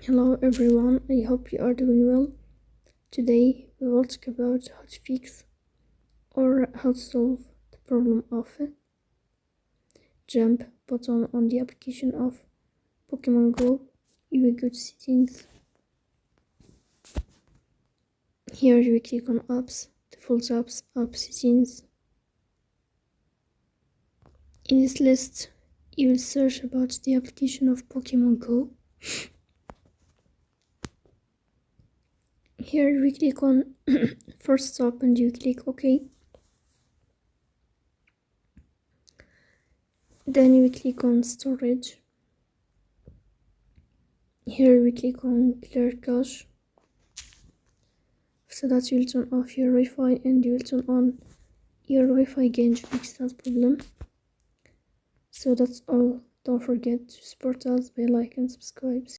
Hello everyone, I hope you are doing well. Today we will talk about how to fix or how to solve the problem of jump button on the application of Pokémon Go. You will go to settings. Here you will click on apps, default apps, app settings. In this list you will search about the application of Pokémon Go. Here you will click on first stop and you click OK. Then you will click on storage. Here we click on clear cache. So that you will turn off your Wi-Fi and you will turn on your Wi-Fi again to fix that problem. So that's all. Don't forget to support us by like and subscribe.